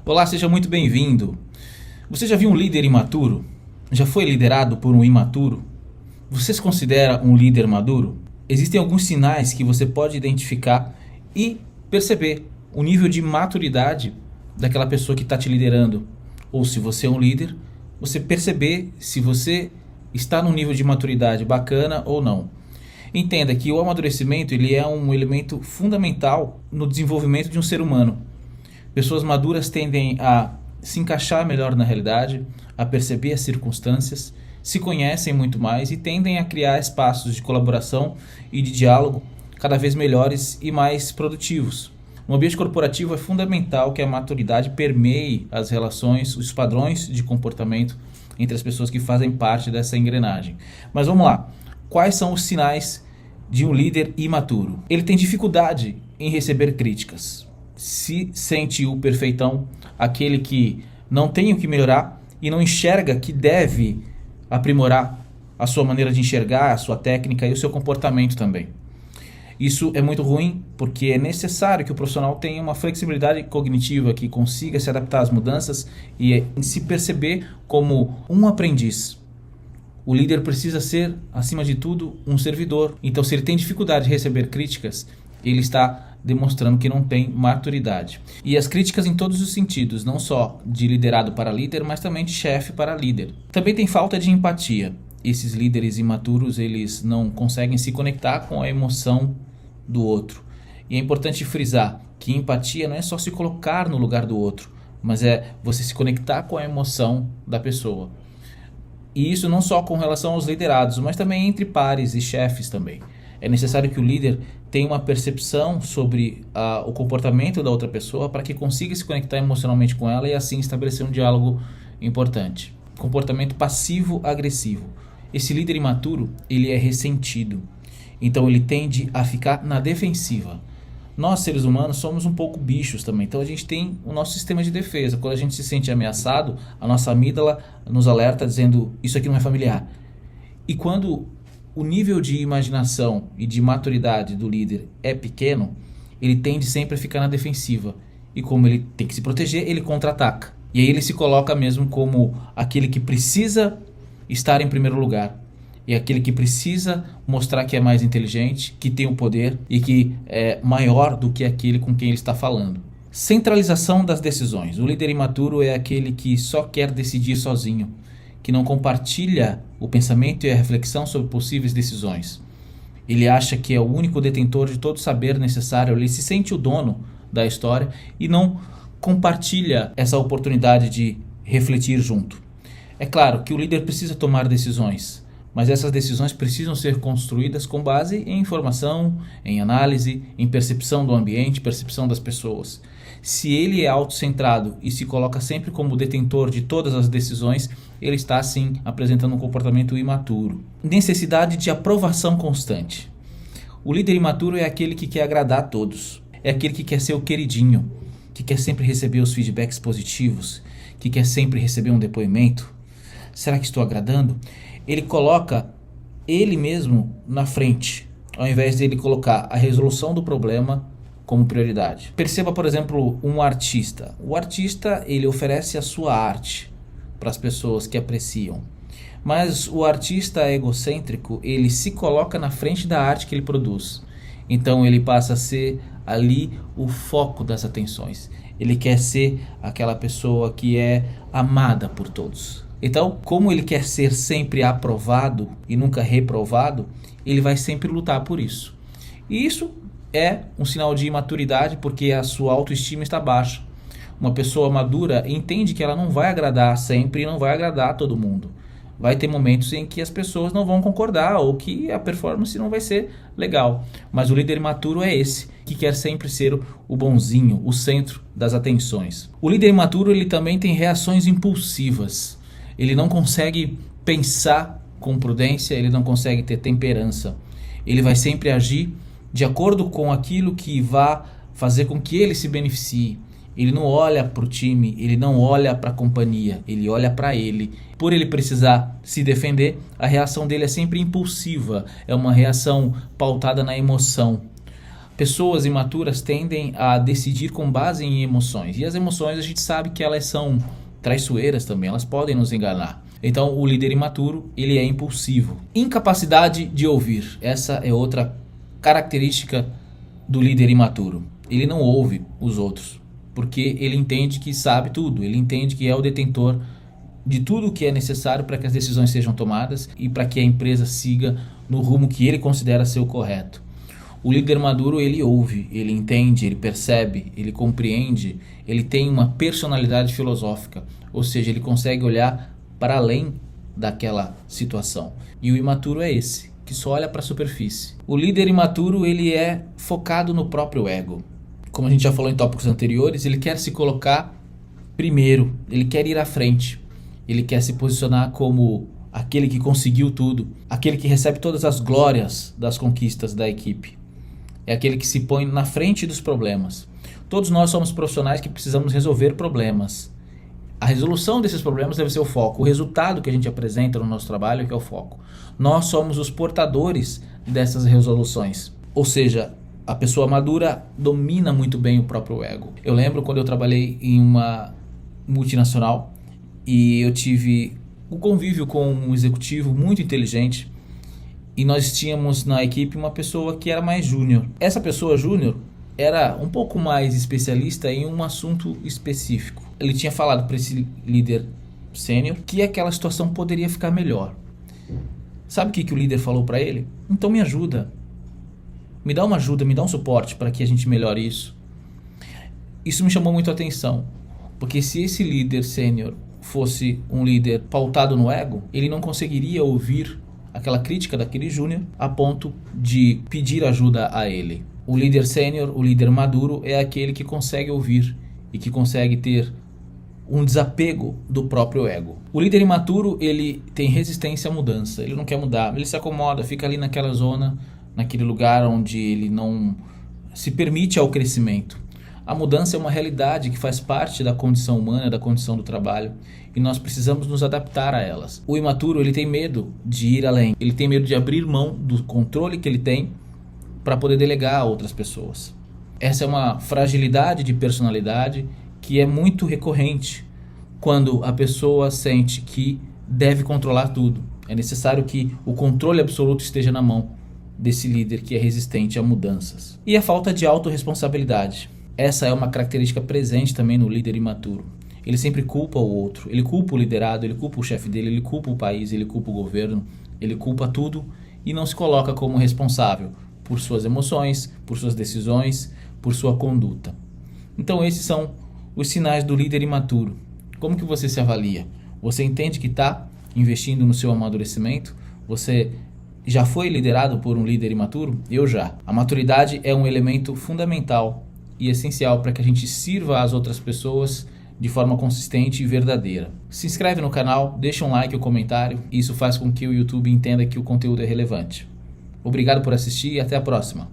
Olá, seja muito bem-vindo. Você já viu um líder imaturo? Já foi liderado por um imaturo? Você se considera um líder maduro? Existem alguns sinais que você pode identificar e perceber o nível de maturidade daquela pessoa que está te liderando. Ou se você é um líder, você perceber se você está num nível de maturidade bacana ou não. Entenda que o amadurecimento ele é um elemento fundamental no desenvolvimento de um ser humano. Pessoas maduras tendem a se encaixar melhor na realidade, a perceber as circunstâncias, se conhecem muito mais e tendem a criar espaços de colaboração e de diálogo cada vez melhores e mais produtivos. No ambiente corporativo é fundamental que a maturidade permeie as relações, os padrões de comportamento entre as pessoas que fazem parte dessa engrenagem. Mas vamos lá, quais são os sinais de um líder imaturo? Ele tem dificuldade em receber críticas. Se sente o perfeitão, aquele que não tem o que melhorar e não enxerga que deve aprimorar a sua maneira de enxergar, a sua técnica e o seu comportamento também. Isso é muito ruim porque é necessário que o profissional tenha uma flexibilidade cognitiva, que consiga se adaptar às mudanças e se perceber como um aprendiz. O líder precisa ser, acima de tudo, um servidor. Então, se ele tem dificuldade de receber críticas, ele está demonstrando que não tem maturidade. E as críticas em todos os sentidos, não só de liderado para líder, mas também de chefe para líder. Também tem falta de empatia. Esses líderes imaturos, eles não conseguem se conectar com a emoção do outro. E é importante frisar que empatia não é só se colocar no lugar do outro, mas é você se conectar com a emoção da pessoa. E isso não só com relação aos liderados, mas também entre pares e chefes também. É necessário que o líder tenha uma percepção sobre o comportamento da outra pessoa para que consiga se conectar emocionalmente com ela e assim estabelecer um diálogo importante. Comportamento passivo-agressivo. Esse líder imaturo, ele é ressentido. Então ele tende a ficar na defensiva. Nós, seres humanos, somos um pouco bichos também. Então a gente tem o nosso sistema de defesa. Quando a gente se sente ameaçado, a nossa amígdala nos alerta dizendo isso aqui não é familiar. E quando o nível de imaginação e de maturidade do líder é pequeno, ele tende sempre a ficar na defensiva. E como ele tem que se proteger, ele contra-ataca. E aí ele se coloca mesmo como aquele que precisa estar em primeiro lugar. E aquele que precisa mostrar que é mais inteligente, que tem o poder e que é maior do que aquele com quem ele está falando. Centralização das decisões. O líder imaturo é aquele que só quer decidir sozinho, que não compartilha o pensamento e a reflexão sobre possíveis decisões. Ele acha que é o único detentor de todo o saber necessário, ele se sente o dono da história e não compartilha essa oportunidade de refletir junto. É claro que o líder precisa tomar decisões, mas essas decisões precisam ser construídas com base em informação, em análise, em percepção do ambiente, percepção das pessoas. Se ele é autocentrado e se coloca sempre como detentor de todas as decisões, ele está, sim, apresentando um comportamento imaturo. Necessidade de aprovação constante. O líder imaturo é aquele que quer agradar a todos. É aquele que quer ser o queridinho, que quer sempre receber os feedbacks positivos, que quer sempre receber um depoimento. Será que estou agradando? Ele coloca ele mesmo na frente, ao invés de ele colocar a resolução do problema como prioridade. Perceba, por exemplo, um artista. O artista, ele oferece a sua arte para as pessoas que apreciam. Mas o artista egocêntrico, ele se coloca na frente da arte que ele produz. Então ele passa a ser ali o foco das atenções. Ele quer ser aquela pessoa que é amada por todos. Então, como ele quer ser sempre aprovado e nunca reprovado, ele vai sempre lutar por isso. E isso é um sinal de imaturidade porque a sua autoestima está baixa. Uma pessoa madura entende que ela não vai agradar sempre e não vai agradar a todo mundo. Vai ter momentos em que as pessoas não vão concordar ou que a performance não vai ser legal. Mas o líder imaturo é esse, que quer sempre ser o bonzinho, o centro das atenções. O líder imaturo, ele também tem reações impulsivas. Ele não consegue pensar com prudência, ele não consegue ter temperança. Ele vai sempre agir de acordo com aquilo que vai fazer com que ele se beneficie. Ele não olha para o time, ele não olha para a companhia, ele olha para ele. Por ele precisar se defender, a reação dele é sempre impulsiva, é uma reação pautada na emoção. Pessoas imaturas tendem a decidir com base em emoções. E as emoções a gente sabe que elas são traiçoeiras também, elas podem nos enganar. Então o líder imaturo, ele é impulsivo. Incapacidade de ouvir. Essa é outra característica do líder imaturo. Ele não ouve os outros, porque ele entende que sabe tudo, ele entende que é o detentor de tudo o que é necessário para que as decisões sejam tomadas e para que a empresa siga no rumo que ele considera ser o correto. O líder maduro, ele ouve, ele entende, ele percebe, ele compreende, ele tem uma personalidade filosófica, ou seja, ele consegue olhar para além daquela situação. E o imaturo é esse, que só olha para a superfície. O líder imaturo, ele é focado no próprio ego. Como a gente já falou em tópicos anteriores, ele quer se colocar primeiro, ele quer ir à frente, ele quer se posicionar como aquele que conseguiu tudo, aquele que recebe todas as glórias das conquistas da equipe. É aquele que se põe na frente dos problemas. Todos nós somos profissionais que precisamos resolver problemas. A resolução desses problemas deve ser o foco. O resultado que a gente apresenta no nosso trabalho é que é o foco. Nós somos os portadores dessas resoluções. Ou seja, a pessoa madura domina muito bem o próprio ego. Eu lembro quando eu trabalhei em uma multinacional e eu tive o convívio com um executivo muito inteligente. E nós tínhamos na equipe uma pessoa que era mais júnior. Essa pessoa júnior era um pouco mais especialista em um assunto específico. Ele tinha falado para esse líder sênior que aquela situação poderia ficar melhor. Sabe o que o líder falou para ele? Então me ajuda. Me dá uma ajuda, me dá um suporte para que a gente melhore isso. Isso me chamou muito a atenção. Porque se esse líder sênior fosse um líder pautado no ego, ele não conseguiria ouvir aquela crítica daquele júnior a ponto de pedir ajuda a ele. O líder sênior, o líder maduro, é aquele que consegue ouvir e que consegue ter um desapego do próprio ego. O líder imaturo, ele tem resistência à mudança, ele não quer mudar, ele se acomoda, fica ali naquela zona, naquele lugar onde ele não se permite ao crescimento. A mudança é uma realidade que faz parte da condição humana, da condição do trabalho, e nós precisamos nos adaptar a elas. O imaturo, ele tem medo de ir além, ele tem medo de abrir mão do controle que ele tem para poder delegar a outras pessoas. Essa é uma fragilidade de personalidade que é muito recorrente quando a pessoa sente que deve controlar tudo. É necessário que o controle absoluto esteja na mão desse líder que é resistente a mudanças. E a falta de autorresponsabilidade. Essa é uma característica presente também no líder imaturo. Ele sempre culpa o outro, ele culpa o liderado, ele culpa o chefe dele, ele culpa o país, ele culpa o governo, ele culpa tudo e não se coloca como responsável por suas emoções, por suas decisões, por sua conduta. Então esses são os sinais do líder imaturo. Como que você se avalia? Você entende que está investindo no seu amadurecimento? Você já foi liderado por um líder imaturo? Eu já. A maturidade é um elemento fundamental e essencial para que a gente sirva às outras pessoas de forma consistente e verdadeira. Se inscreve no canal, deixa um like ou comentário, isso faz com que o YouTube entenda que o conteúdo é relevante. Obrigado por assistir e até a próxima.